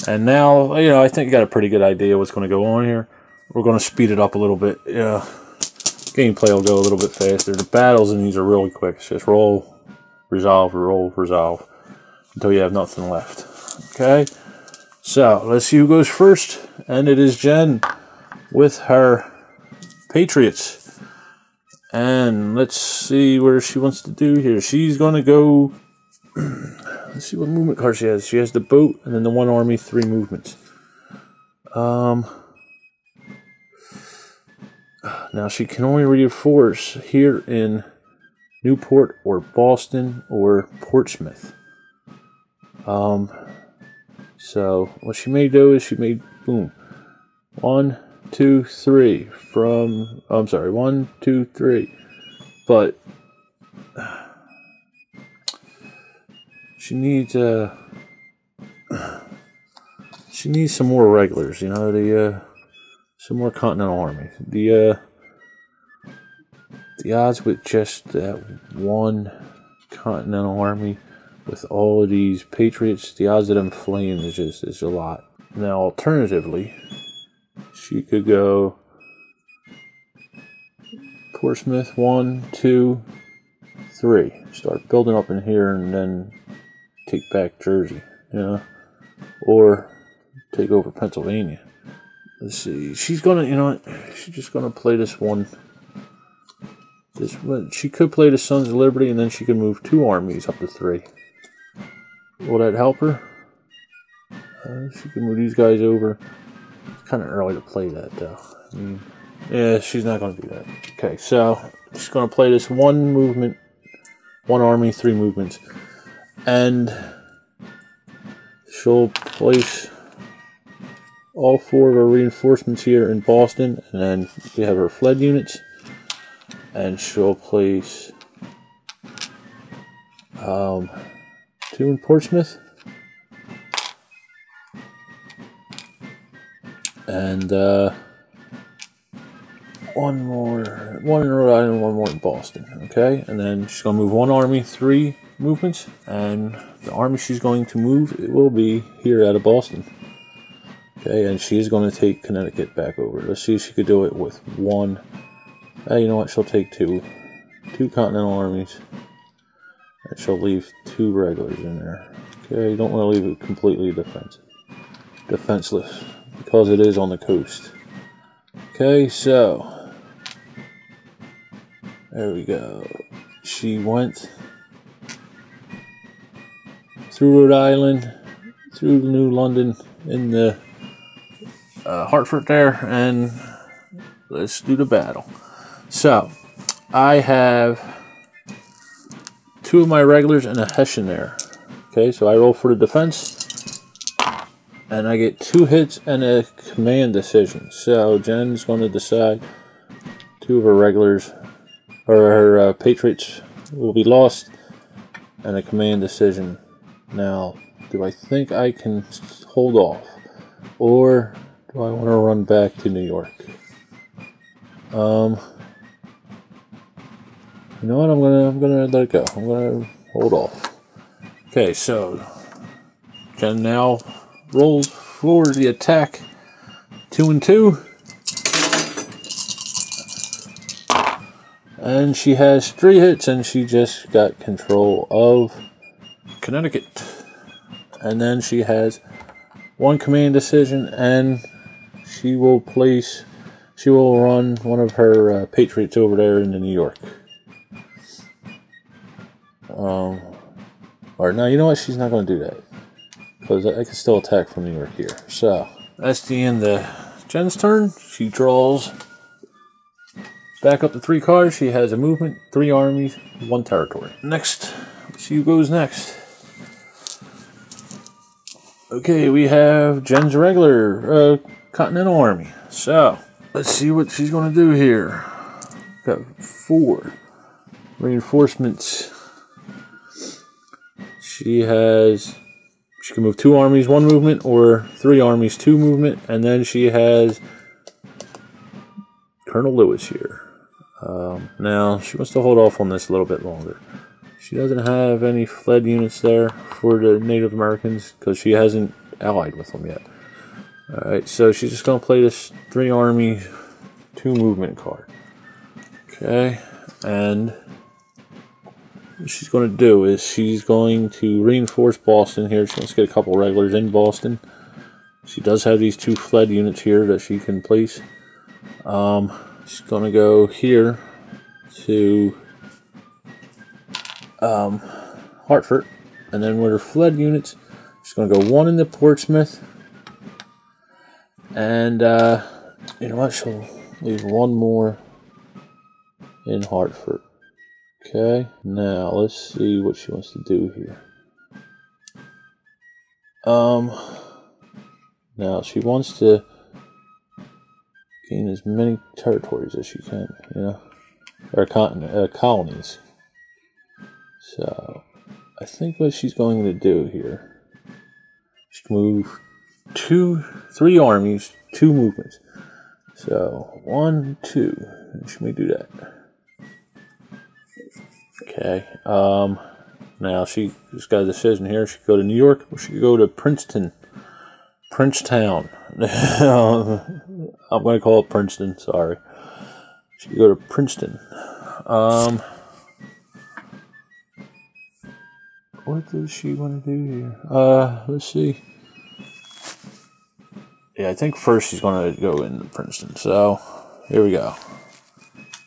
And now, you know, I think you got a pretty good idea what's going to go on here. We're going to speed it up a little bit. Yeah, gameplay will go a little bit faster. The battles in these are really quick. It's just roll, resolve, until you have nothing left. Okay, so let's see who goes first. And it is Jen with her Patriots. And let's see what she wants to do here. She's going to go... Let's see what movement card she has. She has the boat and then the 1 army, 3 movements. Now she can only reinforce here in Newport or Boston or Portsmouth. So what she may do is she may, boom, 1, 2, 3 from, I'm sorry, 1, 2, 3. But she needs some more regulars, you know, some more Continental Army. The odds with just that 1 Continental Army with all of these Patriots, the odds of them fleeing is a lot. Now, alternatively, she could go Portsmouth 1, 2, 3. Start building up in here and then take back Jersey, you know, or take over Pennsylvania. Let's see. She's gonna, you know, she's just gonna play this one. She could play the Sons of Liberty, and then she could move 2 armies up to 3. Will that help her? She can move these guys over. It's kind of early to play that, though. I mean, yeah, she's not gonna do that. Okay, so she's gonna play this 1 movement, 1 army, 3 movements. And she'll place all 4 of her reinforcements here in Boston, and then we have her fled units. And she'll place 2 in Portsmouth, and 1 in Rhode Island, 1 more in Boston. Okay, and then she's gonna move 1 army, 3 movements, and the army she's going to move, it will be here out of Boston. Okay, and she's going to take Connecticut back over. Let's see if she could do it with 1. You know what? She'll take 2 Continental armies, and she'll leave 2 regulars in there. Okay, you don't want to leave it completely defenseless, because it is on the coast. Okay, so there we go. She went through Rhode Island, through New London, in the Hartford there, and let's do the battle. So, I have 2 of my regulars and a Hessian there. Okay, so I roll for the defense, and I get 2 hits and a command decision. So, Jen's going to decide 2 of her regulars, or her Patriots, will be lost, and a command decision. Now, do I think I can hold off, or do I want to run back to New York? You know what? I'm gonna let it go. I'm gonna hold off. Okay, so Jen now rolls for the attack. 2 and 2, and she has 3 hits, and she just got control of Connecticut. And then she has 1 command decision, and she will run one of her Patriots over there into New York. Or no, you know what? She's not going to do that, because I can still attack from New York here. So that's the end of Jen's turn. She draws back up to 3 cards. She has a movement, 3 armies, 1 territory. Next, let's see who goes next. Okay, we have Jen's regular Continental Army. So let's see what she's going to do here. Got 4 reinforcements. She can move 2 armies, 1 movement, or 3 armies, 2 movement, and then she has Colonel Lewis here. Now, she wants to hold off on this a little bit longer. She doesn't have any fled units there for the Native Americans, because she hasn't allied with them yet. Alright, so she's just going to play this 3 army, 2 movement card. Okay, and what she's going to do is she's going to reinforce Boston here. She wants to get a couple regulars in Boston. She does have these 2 fled units here that she can place. She's going to go here to Hartford, and then with her fled units, she's going to go 1 into Portsmouth, and you know what? She'll leave 1 more in Hartford. Okay, now let's see what she wants to do here. Now she wants to gain as many territories as she can, you know, or colonies. So I think what she's going to do here, she can move 3 armies, 2 movements. So 1, 2. She may do that. Okay. Now she just got a decision here. She could go to New York, or she could go to Princeton. Princetown. I'm going to call it Princeton. Sorry. She could go to Princeton. What does she want to do here? Let's see. Yeah, I think first she's going to go into Princeton. So, here we go.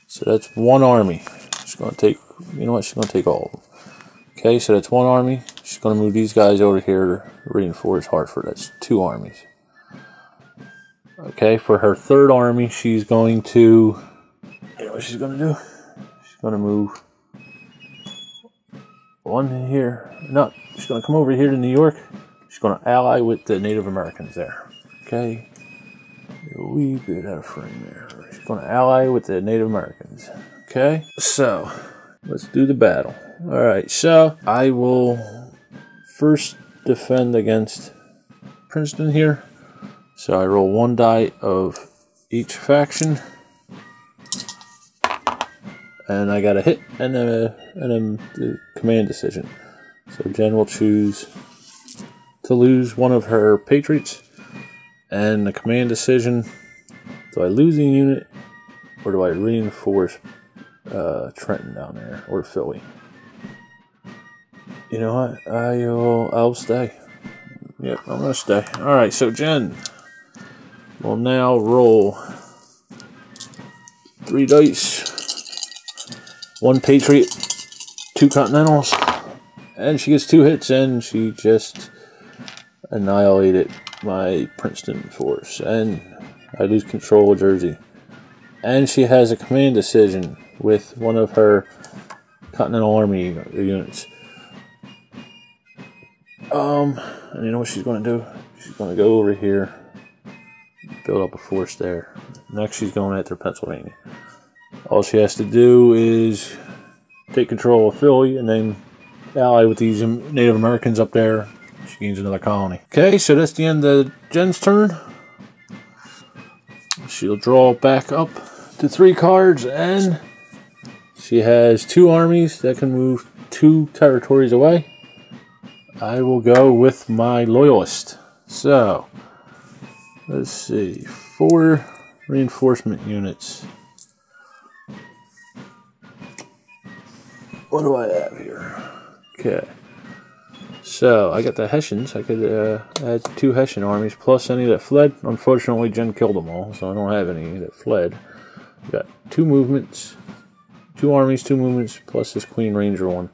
So that's 1 army. She's going to take, you know what? She's going to take all of them. Okay, so that's 1 army. She's going to move these guys over here to reinforce Hartford. That's 2 armies. Okay, for her 3rd army, she's going to, you know what she's going to do? She's going to move 1 here. No, she's going to come over here to New York. She's going to ally with the Native Americans there. Okay, a wee bit out of frame there. She's going to ally with the Native Americans. Okay, so let's do the battle. Alright, so I will first defend against Princeton here. So I roll 1 die of each faction. And I got a hit and the command decision. So Jen will choose to lose 1 of her patriots. And the command decision, do I lose a unit or do I reinforce Trenton down there, or Philly? You know what? I'll stay. Yep, I'm gonna stay. Alright, so Jen will now roll 3 dice. 1 Patriot, 2 Continentals, and she gets 2 hits, and she just annihilated my Princeton force, and I lose control of Jersey. And she has a command decision with 1 of her Continental Army units. And you know what she's going to do? She's going to go over here, build up a force there. Next, she's going after Pennsylvania. All she has to do is take control of Philly and then ally with these Native Americans up there. She gains another colony. Okay, so that's the end of Jen's turn. She'll draw back up to 3 cards, and she has 2 armies that can move 2 territories away. I will go with my loyalist. So, let's see. 4 reinforcement units. What do I have here? Okay. So, I got the Hessians. I could add 2 Hessian armies, plus any that fled. Unfortunately, Jen killed them all, so I don't have any that fled. We got 2 movements. 2 armies, 2 movements, plus this Queen Ranger one.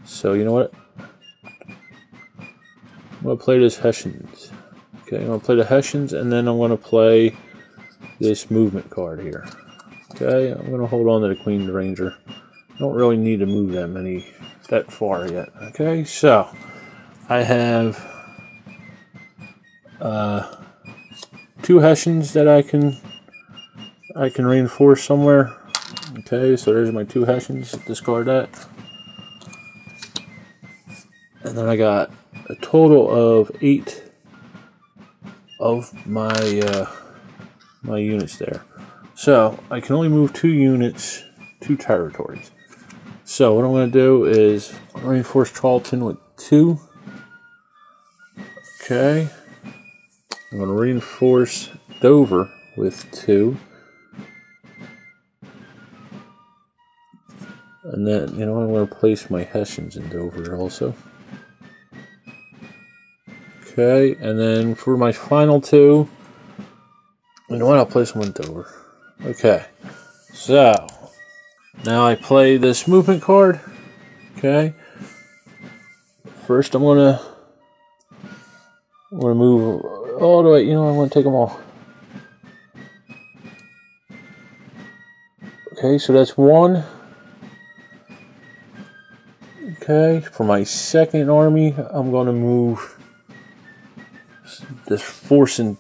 So, you know what? I'm going to play this Hessians. Okay, I'm going to play the Hessians, and then I'm going to play this movement card here. Okay, I'm going to hold on to the Queen Ranger. I don't really need to move that far yet. Okay, so I have 2 Hessians that I can reinforce somewhere. Okay, so there's my 2 Hessians. Discard that. And then I got a total of 8 of my my units there. So I can only move 2 units, 2 territories. So what I'm going to do is reinforce Charlton with 2. Okay. I'm going to reinforce Dover with 2. And then, you know, I'm going to place my Hessians in Dover also. Okay, and then for my final 2, you know what, I'll place them in Dover. Okay, so now I play this movement card. Okay, first I'm gonna move all the way. You know, I'm gonna take them all. Okay, so that's 1. Okay, for my second army, I'm gonna move this force in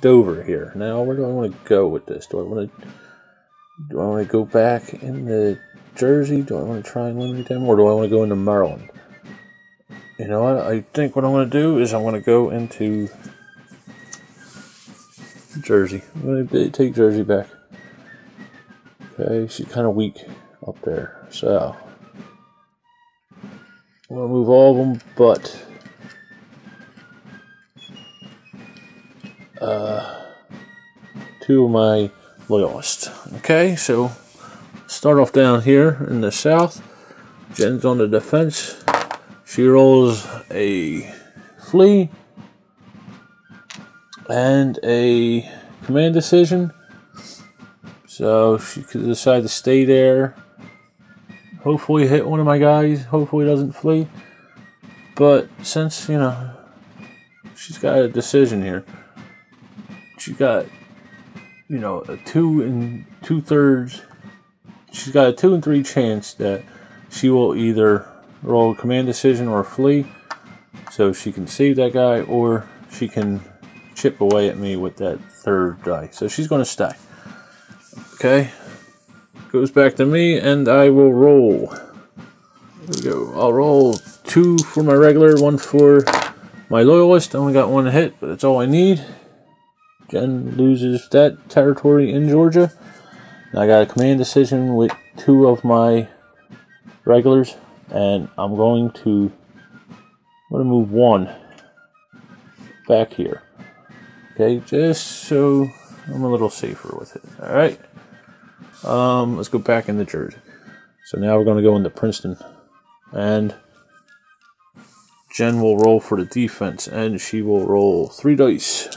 Dover here. Now, where do I want to go with this? Do I want to go back into Jersey? Do I want to try and eliminate them, or do I want to go into Maryland? You know what? I think what I'm going to do is I'm going to go into Jersey. I'm going to take Jersey back. Okay, she's kind of weak up there, so I'm going to move all of them, but 2 of my loyalists. Okay, so start off down here in the south. Jen's on the defense. She rolls a flee and a command decision. So she could decide to stay there. Hopefully hit one of my guys. Hopefully doesn't flee. But since, you know, she's got a decision here. She got, you know, a 2 2/3. She's got a 2 3 chance that she will either roll a command decision or flee, so she can save that guy, or she can chip away at me with that 3rd die. So she's going to stay. Okay, goes back to me, and I will roll. There we go. I'll roll 2 for my regular, 1 for my loyalist. I only got 1 hit, but that's all I need. Jen loses that territory in Georgia. Now I got a command decision with 2 of my regulars, and I'm going to move 1 back here. Okay, just so I'm a little safer with it. All right. Let's go back into Jersey. So now we're going to go into Princeton, and Jen will roll for the defense, and she will roll 3 dice.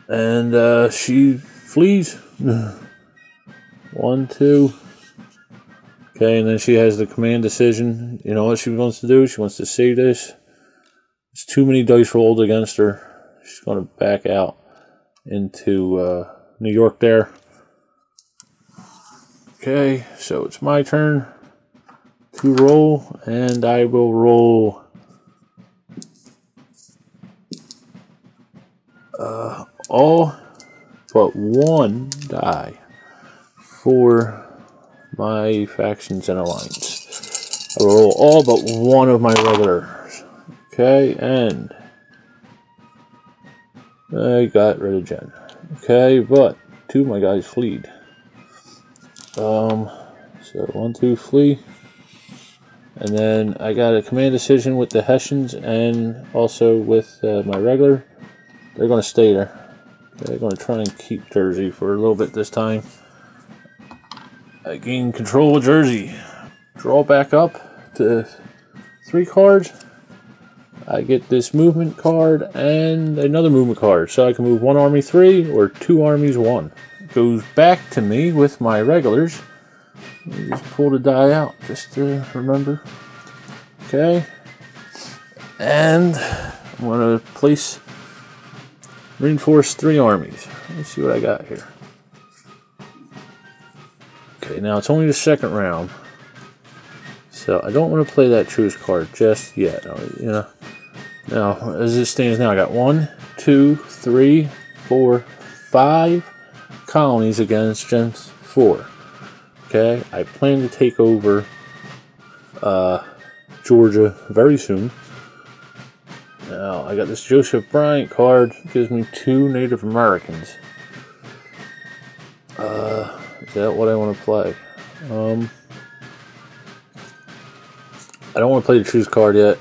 And she flees. 1, 2. Okay, and then she has the command decision. You know what she wants to do? She wants to save this. There's too many dice rolled against her. She's going to back out into New York there. Okay, so it's my turn to roll, and I will roll all but 1 die for my factions and alliance. I will roll all but 1 of my regulars. Okay, and I got rid of Jen. Okay, but 2 of my guys fleed. So 1, 2 flee. And then I got a command decision with the Hessians and also with my regular. They're going to stay there. They're going to try and keep Jersey for a little bit this time. I gain control of Jersey. Draw back up to 3 cards. I get this movement card and another movement card. So I can move 1 army 3 or 2 armies 1. It goes back to me with my regulars. Let me just pull the die out just to remember. Okay. And I'm going to place reinforce 3 armies. Let's see what I got here. Okay, now it's only the 2nd round, so I don't want to play that truce card just yet. You know, now as it stands now, I got 1, 2, 3, 4, 5 colonies against Jen's 4. Okay, I plan to take over Georgia very soon. Now, I got this Joseph Bryant card. It gives me 2 Native Americans. Is that what I want to play? I don't want to play the choose card yet.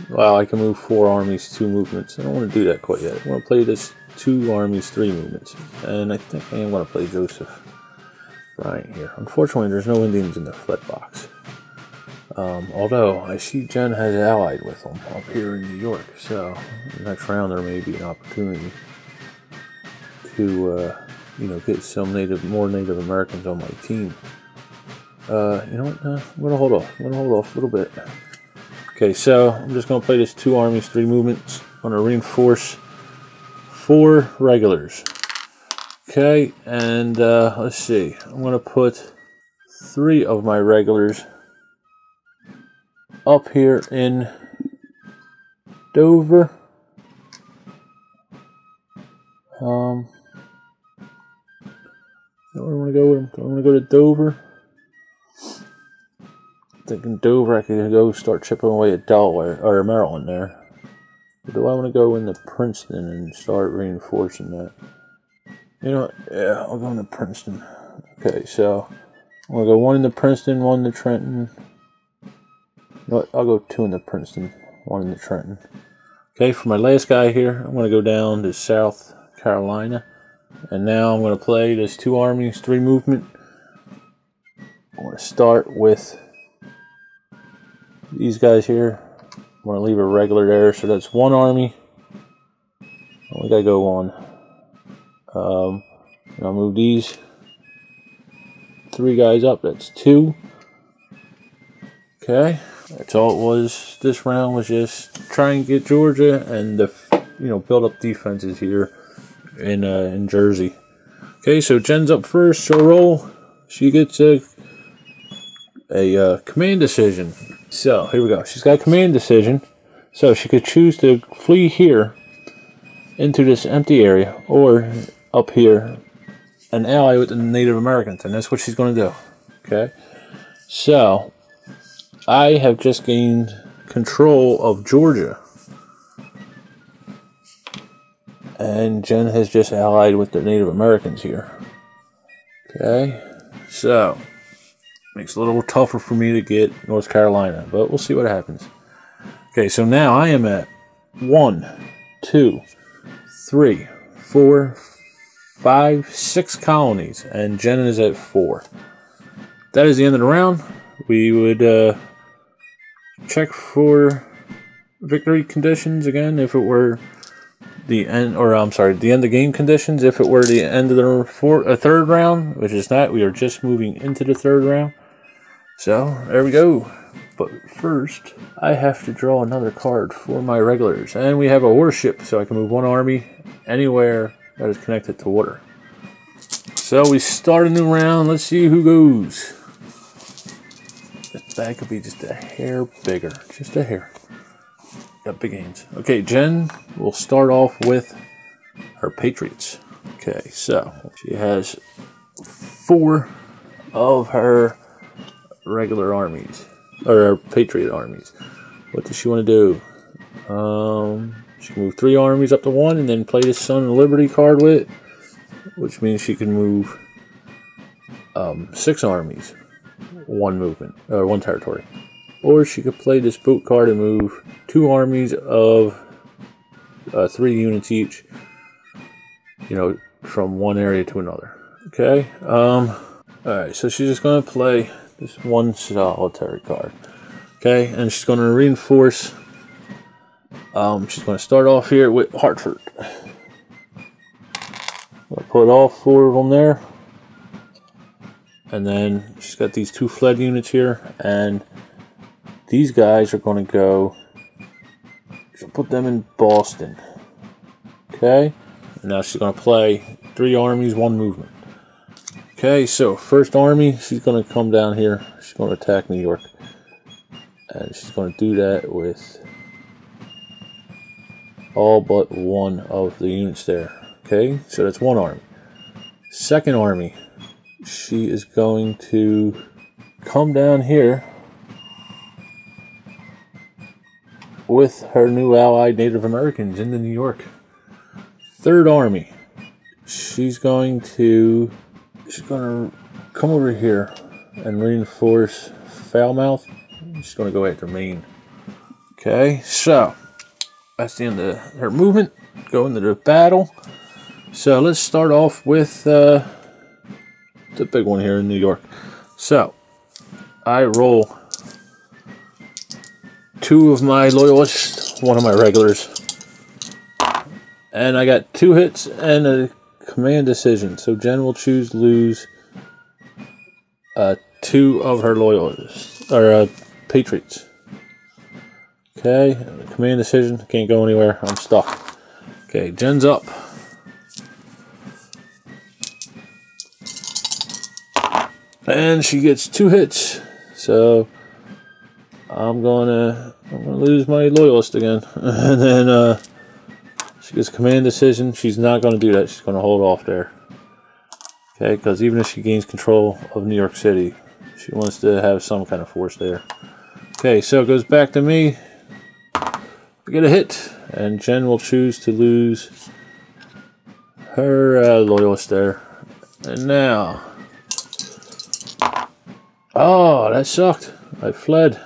Wow, I can move 4 armies, 2 movements. I don't want to do that quite yet. I want to play this 2 armies, 3 movements. And I think I am going to play Joseph Bryant here. Unfortunately, there's no Indians in the flip box. Although, I see Jen has allied with them up here in New York. So, next round there may be an opportunity to, you know, get some more Native Americans on my team. You know what? I'm going to hold off. I'm going to hold off a little bit. Okay, so I'm just going to play this 2 armies, 3 movements. I'm going to reinforce 4 regulars. Okay, and let's see. I'm going to put 3 of my regulars up here in Dover. Where do I want to go with them? Do I want to go to Dover? Thinking Dover, I could go start chipping away at Delaware or Maryland there. Or do I want to go into Princeton and start reinforcing that? You know what? Yeah, I'll go into Princeton. Okay, so I'm going to go 1 into Princeton, 1 into Trenton. You know what? I'll go 2 into Princeton, 1 into Trenton. Okay, for my last guy here, I'm going to go down to South Carolina. And now I'm going to play this 2 armies, 3 movement. I'm going to start with these guys here. I'm going to leave a regular there, so that's 1 army. We got to go on. I'll move these 3 guys up. That's 2. Okay, that's all it was. This round was just try and get Georgia and build up defenses here in Jersey. Okay, so Jen's up first. She'll roll. She gets a command decision. So here we go. She's got a command decision. So she could choose to flee here into this empty area, or up here and ally with the Native Americans, and that's what she's going to do. Okay, so I have just gained control of Georgia, and Jen has just allied with the Native Americans here. Okay, so makes it a little tougher for me to get North Carolina, but we'll see what happens. Okay, so now I am at 1, 2, 3, 4, 5, 6 colonies, and Jen is at 4. That is the end of the round. We would check for victory conditions again if it were the end, or I'm sorry, the end of game conditions if it were the end of the third round, which is not. We are just moving into the 3rd round. So there we go. But first, I have to draw another card for my regulars, and we have a warship, so I can move 1 army anywhere that is connected to water. So we start a new round. Let's see who goes. That could be just a hair bigger. Just a hair. Got big hands. Okay, Jen will start off with her Patriots. Okay, so she has 4 of her regular armies, or her Patriot armies. What does she want to do? She can move 3 armies up to 1 and then play this Son of Liberty card with it, which means she can move 6 armies, 1 movement, or 1 territory. Or she could play this boat card and move 2 armies of 3 units each, from one area to another. Okay. Alright, so she's just going to play this 1 solitary card. Okay, and she's going to reinforce. She's going to start off here with Hartford. I'll put all 4 of them there. And then she's got these 2 fled units here, and these guys are going to go. She'll put them in Boston. Okay, and now she's going to play 3 armies, 1 movement. Okay, so first army, she's going to come down here. She's going to attack New York, and she's going to do that with all but 1 of the units there. Okay, so that's 1 army. Second army, she is going to come down here with her new allied Native Americans into New York. Third army, she's going to come over here and reinforce Falmouth. She's going to go after Maine. Okay, so that's the end of her movement. Go into the battle. So let's start off with the big one here in New York. So I roll 2 of my loyalists, 1 of my regulars. And I got 2 hits and a command decision. So Jen will choose to lose 2 of her loyalists, or patriots. Okay, command decision, can't go anywhere, I'm stuck. Okay, Jen's up. And she gets 2 hits, so I'm gonna lose my loyalist again. And then she gets a command decision. She's not gonna do that, she's gonna hold off there. Okay, because even if she gains control of New York City, she wants to have some kind of force there. Okay, so it goes back to me. I get a hit, and Jen will choose to lose her loyalist there. And now, oh, that sucked. I fled,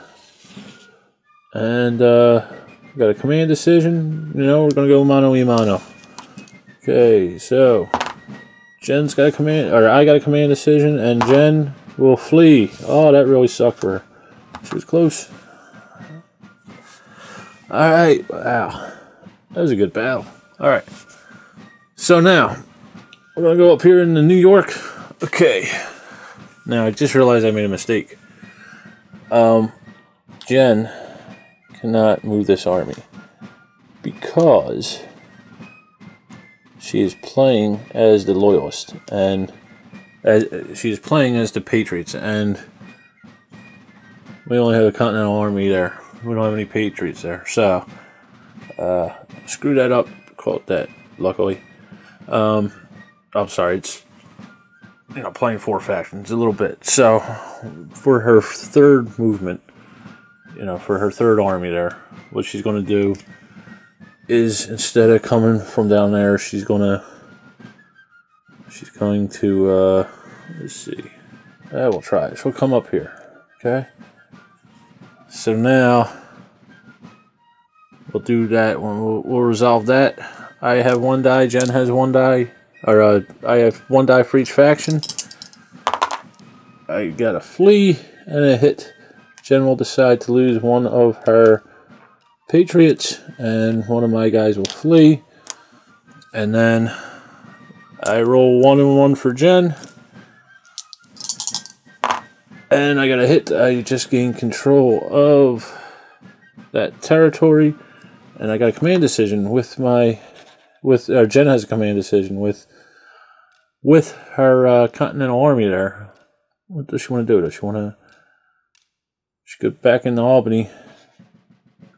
and got a command decision. You know, we're gonna go mano a mano. Okay, so Jen's got a command, or I got a command decision, and Jen will flee. Oh, that really sucked for her. She was close. Alright, wow. That was a good battle. Alright. So now, we're going to go up here into New York. Okay. Now, I just realized I made a mistake. Jen cannot move this army because she is playing as the loyalist, and she is playing as the patriots, and we only have a continental army there. We don't have any patriots there, so screw that up. Call it that. Luckily, I'm sorry. It's playing 4 factions a little bit. So for her 3rd movement, for her 3rd army there, what she's going to do is, instead of coming from down there, she's going to let's see. We'll try it. She'll come up here. Okay. So now we'll do that one. We'll resolve that. I have 1 die. Jen has 1 die. Or I have 1 die for each faction. I got a flee and a hit. Jen will decide to lose 1 of her patriots, and 1 of my guys will flee. And then I roll 1 and 1 for Jen. And I got a hit. I just gained control of that territory, and I got a command decision with Jen has a command decision with her continental army there. What does she want to do? Does she want to? She go back into Albany.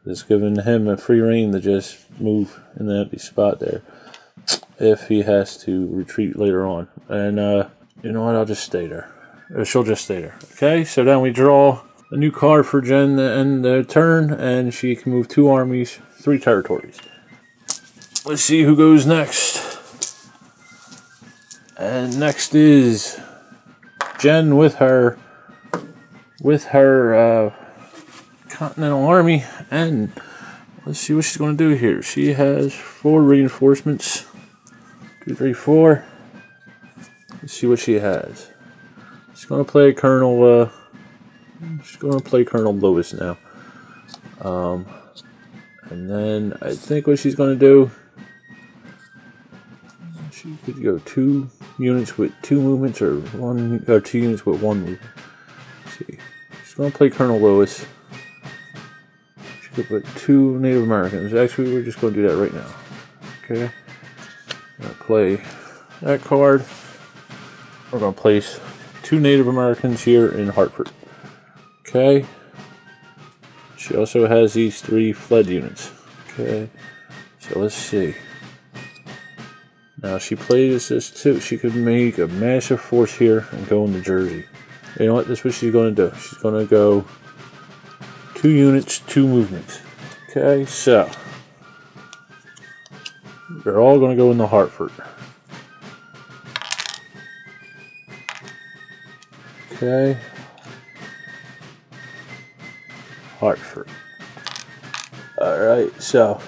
Just giving him a free rein to just move in the empty spot there, if he has to retreat later on. And you know what? I'll just stay there. She'll just stay there. Okay, so then we draw a new card for Jen to end the turn, and she can move 2 armies, 3 territories. Let's see who goes next. And next is Jen with her continental army, and let's see what she's going to do here. She has 4 reinforcements. 2, 3, 4. Let's see what she has. She's going to play Colonel. She's going to play Colonel Lewis now. And then I think what she's going to do, she could go 2 units with 2 movements, or 2 units with 1 movement. Let's see. She's going to play Colonel Lewis. She could put 2 Native Americans. Actually, we're just going to do that right now. Okay. I'm going to play that card. We're going to place 2 Native Americans here in Hartford. Okay. She also has these 3 fled units. Okay. So let's see. Now she plays this too. She could make a massive force here and go into Jersey. You know what? That's what she's going to do. She's going to go 2 units, 2 movements. Okay. So they're all going to go into Hartford. Okay. Hartford. Alright, so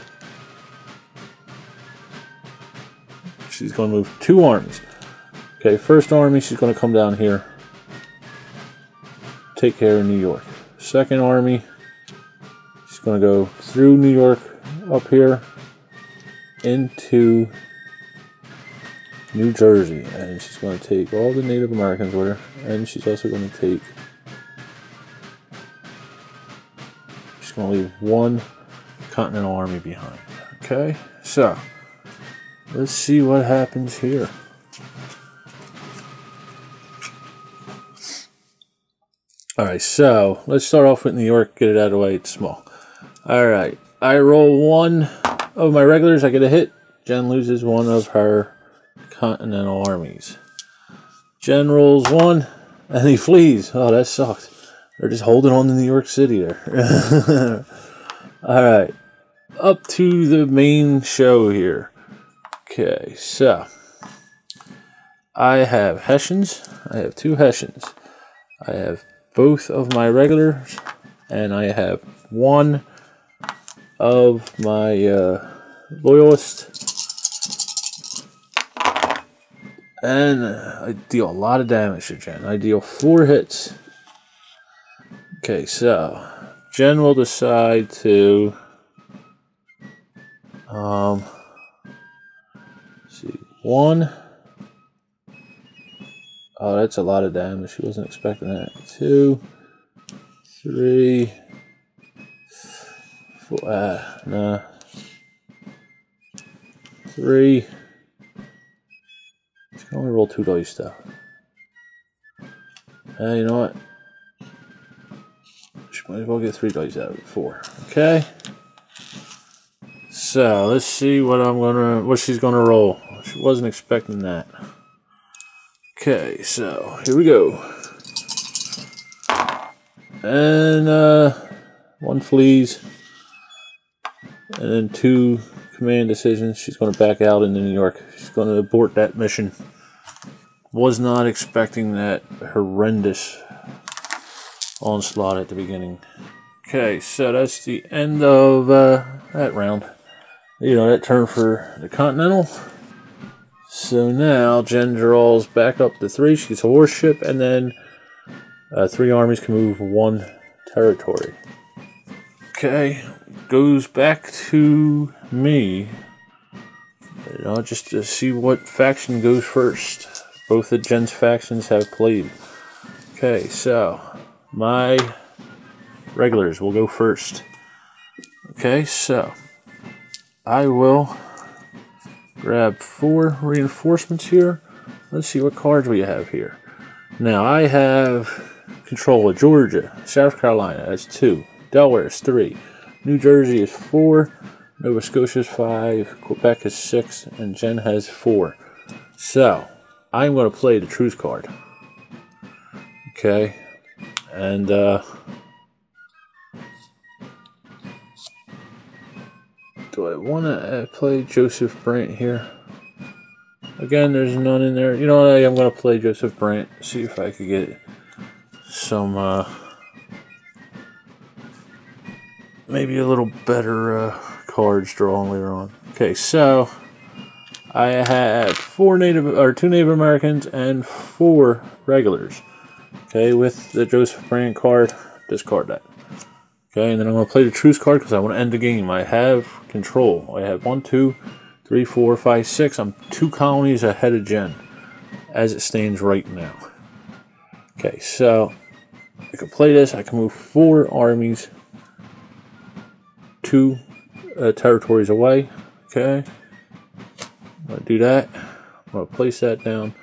she's going to move 2 armies. Okay, first army, she's going to come down here, take care of New York. Second army, she's going to go through New York up here into New Jersey, and she's going to take all the Native Americans with her, and she's also going to take, she's going to leave 1 Continental Army behind. Okay, so let's see what happens here. Alright, so let's start off with New York, get it out of the way, it's small. Alright, I roll 1 of my regulars, I get a hit. Jen loses 1 of her Continental armies. Jen rolls 1, and he flees. Oh, that sucked. They're just holding on to New York City there. Alright, up to the main show here. Okay, so I have Hessians. I have 2 Hessians. I have both of my regulars, and I have 1 of my loyalists. And I deal a lot of damage to Jen. I deal 4 hits. Okay, so Jen will decide to see, 1. Oh, that's a lot of damage. She wasn't expecting that. 2, 3, 4. Nah. 3. She can only roll 2 dice though. You know what? She might as well get 3 dice out of it. 4. Okay. So let's see what she's gonna roll. She wasn't expecting that. Okay, so here we go. And 1 flees. And then 2 command decisions. She's going to back out into New York. She's going to abort that mission. Was not expecting that horrendous onslaught at the beginning. Okay, so that's the end of that round. You know, that turn for the Continental. So now Jen draws back up to 3. She gets a warship, and then 3 armies can move 1 territory. Okay, goes back to me. You know, just to see what faction goes first. Both of Jen's factions have played. Okay, so my regulars will go first. Okay, so I will grab 4 reinforcements here. Let's see what cards we have here. Now I have control of Georgia, South Carolina, that's 2. Delaware is 3. New Jersey is 4. Nova Scotia is 5. Quebec is 6. And Jen has 4. So I'm going to play the truce card. Okay. And do I want to play Joseph Brant here? Again, there's none in there. You know what? I'm going to play Joseph Brant. See if I could get some maybe a little better cards drawn later on. Okay, so I have 2 Native Americans and 4 regulars. Okay, with the Joseph Brand card, discard that. Okay, and then I'm going to play the truce card because I want to end the game. I have control. I have 1, 2, 3, 4, 5, 6. I'm 2 colonies ahead of Jen as it stands right now. Okay, so I can play this. I can move 4 armies 2 territories away. Okay, I'm going to do that. I'm going to place that down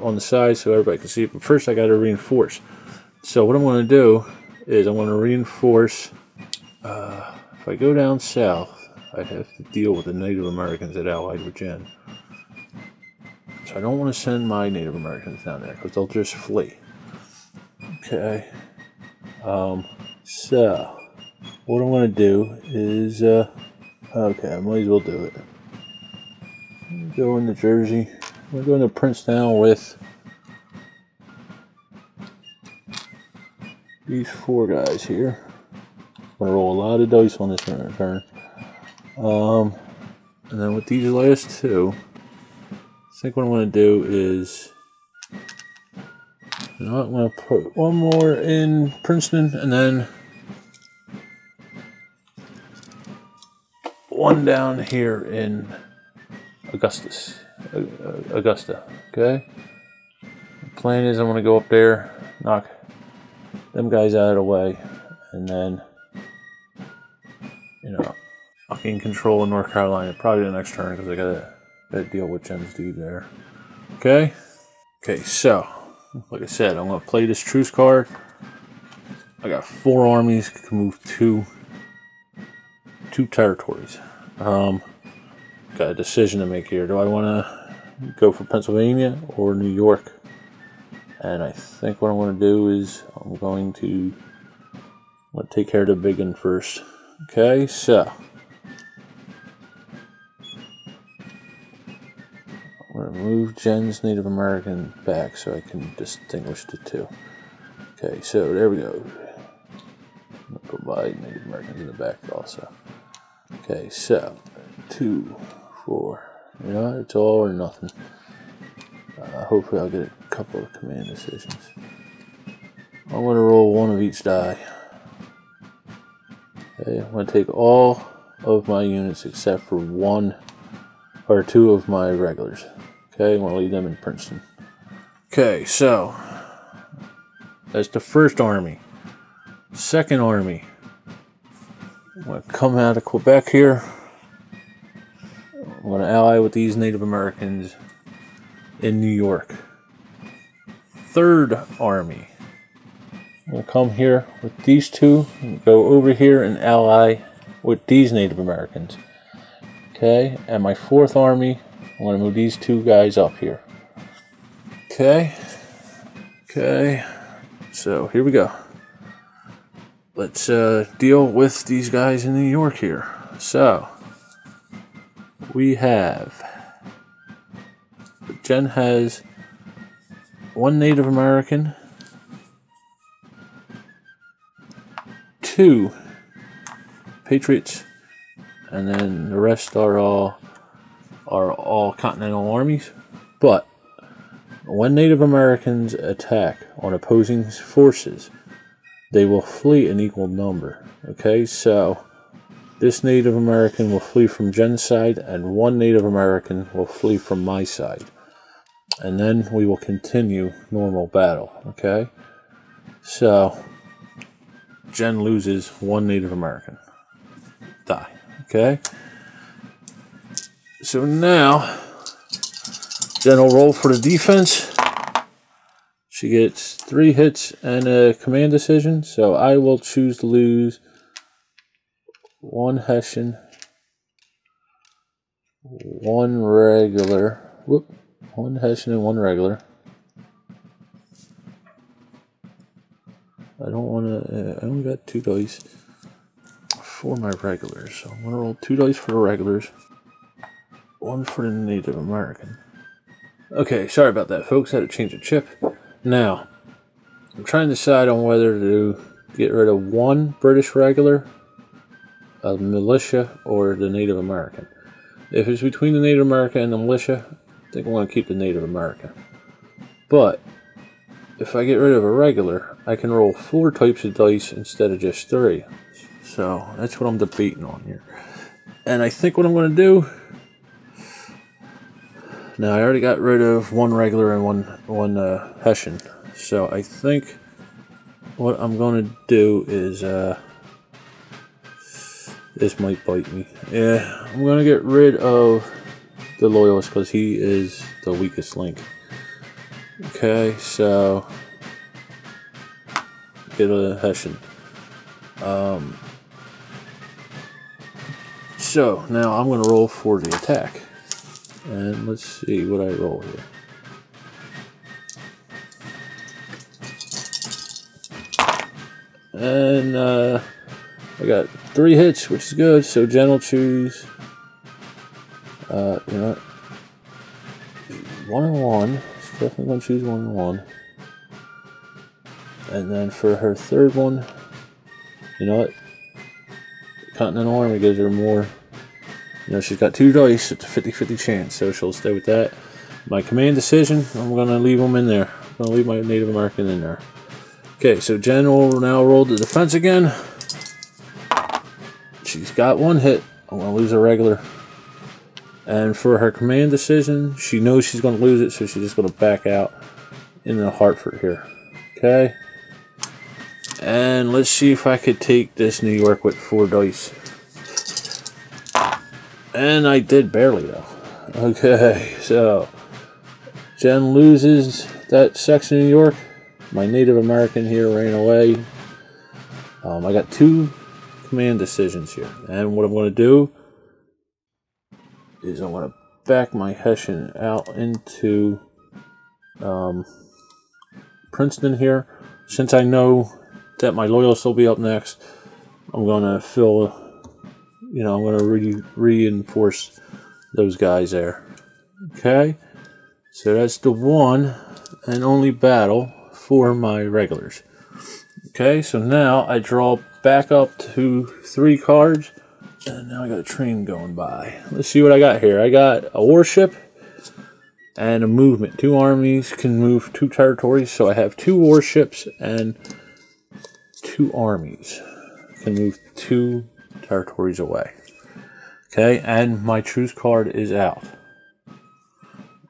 on the side so everybody can see it. But first I got to reinforce. So what I'm going to do is I'm going to reinforce. If I go down south, I have to deal with the Native Americans that allied with Jen. So I don't want to send my Native Americans down there because they'll just flee. Okay. So what I'm going to do is, okay, I might as well do it. Go into Jersey. I'm going to Princetown with these 4 guys here. going to roll a lot of dice on this turn. And then with these last two, I think what I'm going to do is, you know what, I'm going to put one more in Princeton and then one down here in Augusta. Okay. The plan is I'm going to go up there, knock them guys out of the way, and then, you know, I'll gain control of North Carolina probably the next turn because I gotta deal with Jen's dude there. Okay. Okay. So, like I said, I'm going to play this truce card. I got 4 armies, can move two territories. Got a decision to make here. Do I want to go for Pennsylvania or New York? And I think what I'm going to do is I'm going to take care of the big one first. Okay, so I'm going to move Jen's Native American back so I can distinguish the two. Okay, so there we go. I'm going to put my Native Americans in the back also. Okay, so 2, 4. You know, it's all or nothing. Hopefully I'll get a couple of command decisions. I'm going to roll one of each die. Okay, I'm going to take all of my units except for 1 or 2 of my regulars. Okay, I'm going to leave them in Princeton. Okay, so that's the first army. Second army. I'm going to come out of Quebec here. I'm going to ally with these Native Americans in New York. Third army. I'm going to come here with these two and go over here and ally with these Native Americans. Okay, and my fourth army, I'm going to move these 2 guys up here. Okay. Okay. So here we go. Let's deal with these guys in New York here. So we have, Jen has 1 Native American, 2 Patriots, and then the rest are all Continental armies. But when Native Americans attack on opposing forces, they will flee an equal number. Okay, so this Native American will flee from Jen's side, and 1 Native American will flee from my side. And then we will continue normal battle. Okay, so Jen loses 1 Native American. Die. Okay, so now Jen will roll for the defense. She gets 3 hits and a command decision, so I will choose to lose 1 Hessian, 1 regular. 1 Hessian and 1 regular. I don't want to. I only got 2 dice for my regulars, so I'm gonna roll 2 dice for the regulars, 1 for the Native American. Okay, sorry about that, folks. I had to change the chip. Now, I'm trying to decide on whether to get rid of 1 British regular, a militia, or the Native American. If it's between the Native American and the militia, I think I'm going to keep the Native American. But if I get rid of a regular, I can roll 4 types of dice instead of just 3. So that's what I'm debating on here. And I think what I'm going to do... Now, I already got rid of 1 regular and one Hessian. So I think what I'm going to do is... this might bite me. Yeah, I'm going to get rid of the Loyalist because he is the weakest link. Okay, so... get a Hessian. So, now I'm going to roll for the attack. And let's see what I roll here. And I got 3 hits, which is good. So Jen will choose, you know, 1 and 1. She's definitely going to choose 1 and 1. And then for her third one, you know what? Continental Army gives her more. You know, she's got 2 dice. It's a 50-50 chance, so she'll stay with that. My command decision, I'm going to leave them in there. I'm going to leave my Native American in there. Okay, so Jen will now roll the defense again. She's got 1 hit. I'm going to lose a regular. And for her command decision, she knows she's going to lose it, so she's just going to back out in the Hartford here. Okay. And let's see if I could take this New York with 4 dice. And I did barely, though. Okay, so Jen loses that section of New York. My Native American here ran away. I got 2 command decisions here. And what I'm going to do is I'm going to back my Hessian out into Princeton here. Since I know that my Loyalists will be up next, I'm going to fill, you know, I'm going to reinforce those guys there. Okay, so that's the one and only battle for my regulars. Okay, so now I draw back up to 3 cards, and now I got a train going by. Let's see what I got here. I got a warship and a movement. 2 armies can move 2 territories, so I have 2 warships and 2 armies can move 2 territories away. Okay, and my truce card is out.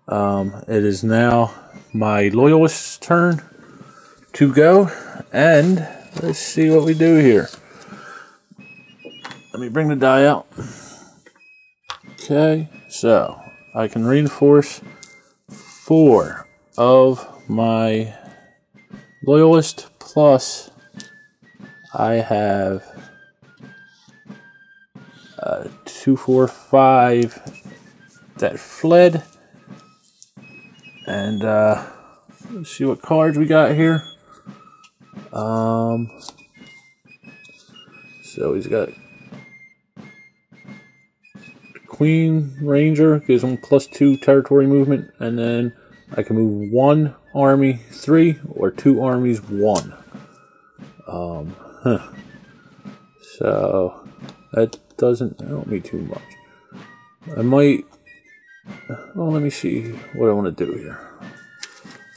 It is now my Loyalist's turn to go, and let's see what we do here. Let me bring the die out. Okay, so I can reinforce 4 of my Loyalist, plus I have 2, 4, 5 that fled. And let's see what cards we got here. So he's got Queen Ranger, gives him +2 territory movement, and then I can move 1 army 3 or 2 armies 1. So that doesn't help me too much. I might, well, let me see what I want to do here.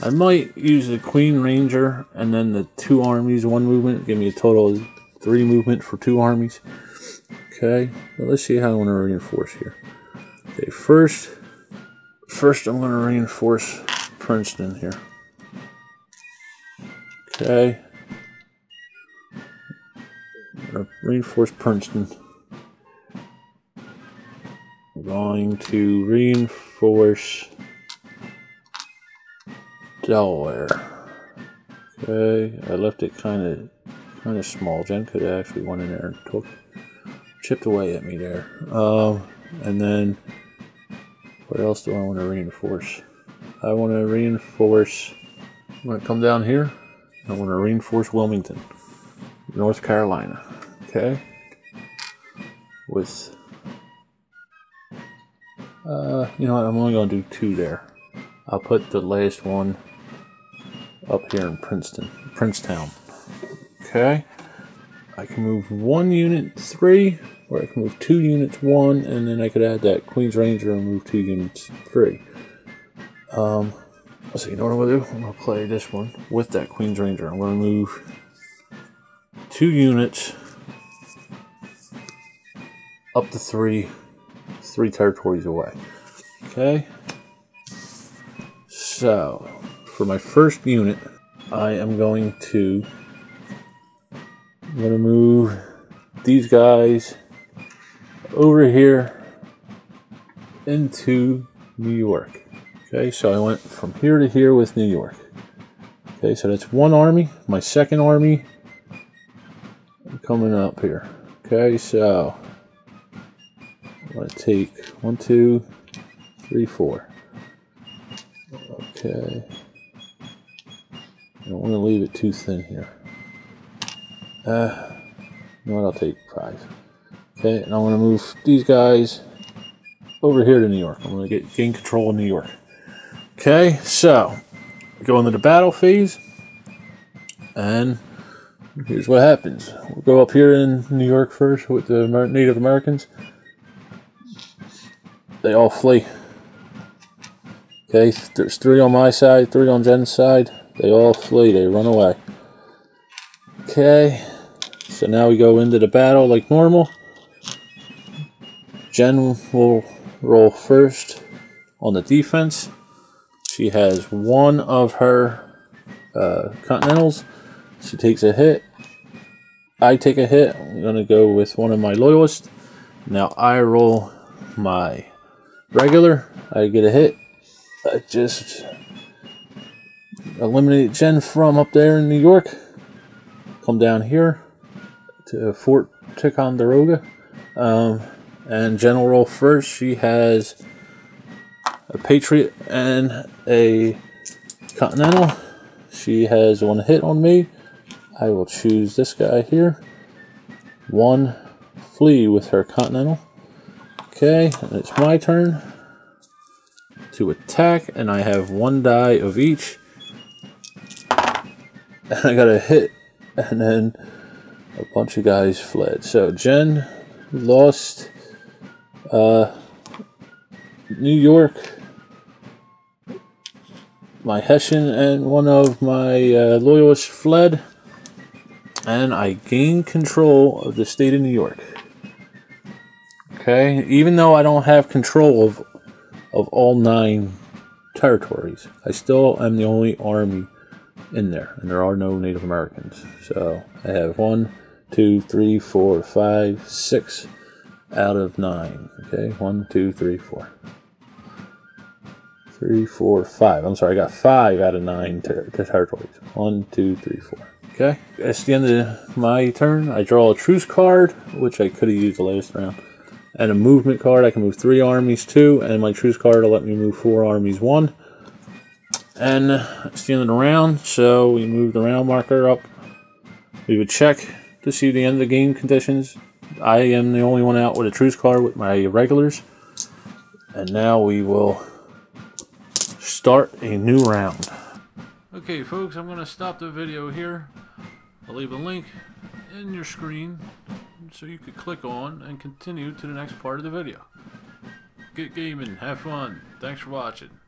I might use the Queen Ranger and then the 2 armies 1 movement, give me a total of 3 movement for 2 armies. Okay, well, let's see how I want to reinforce here. Okay, first I'm going to reinforce Princeton here. Okay, I'm going to reinforce Princeton. I'm going to reinforce Delaware. Okay, I left it kind of small. Jen could have actually went in there and chipped away at me there. And then what else do I want to reinforce? I want to reinforce. I'm going to come down here. I want to reinforce Wilmington, North Carolina. Okay, with you know what? I'm only going to do 2 there. I'll put the last one up here in Princetown. Okay. I can move 1 unit 3, or I can move 2 units 1, and then I could add that Queen's Ranger and move 2 units 3. Let's see, you know what I'm going to do? I'm going to play this one with that Queen's Ranger. I'm going to move 2 units up to 3 territories away. Okay. So, for my first unit, I am going to move these guys over here into New York. Okay, so I went from here to here with New York. Okay, so that's 1 army. My second army coming up here. Okay, so I'm going to take 1, 2, 3, 4. Okay. I don't want to leave it too thin here. You know what, I'll take 5. Okay, and I'm going to move these guys over here to New York. I'm going to gain control of New York. Okay, so go into the battle phase, and here's what happens. We'll go up here in New York first with the Native Americans. They all flee. Okay, there's 3 on my side, 3 on Jen's side. They all flee, they run away. Okay, so now we go into the battle like normal. Jen will roll first on the defense. She has 1 of her Continentals. She takes a hit. I take a hit. I'm going to go with one of my loyalists. Now I roll my regular. I get a hit. I just eliminated Jen from up there in New York. Come down here to Fort Ticonderoga. And Jen will roll first. She has a Patriot and a Continental. She has 1 hit on me. I will choose this guy here. 1 flee with her Continental. Okay, and it's my turn to attack, and I have 1 die of each. And I got a hit, and then a bunch of guys fled. So Jen lost New York, my Hessian, and 1 of my loyalists fled. And I gained control of the state of New York. Okay, even though I don't have control of all 9 territories, I still am the only army in there, and there are no Native Americans. So I have 1, 2, 3, 4, 5, 6 out of 9. Okay, 1, 2, 3, 4. 3, 4, 5. I'm sorry, I got 5 out of 9 territories. 1, 2, 3, 4. Okay, that's the end of my turn. I draw a truce card, which I could have used the last round, and a movement card. I can move 3 armies 2, and my truce card will let me move 4 armies 1. And that's the end of the round, so we move the round marker up. We would check to see the end of the game conditions. I am the only one out with a truce card with my regulars. And now we will start a new round. Okay folks, I'm going to stop the video here. I'll leave a link in your screen so you could click on and continue to the next part of the video. Get gaming, have fun. Thanks for watching.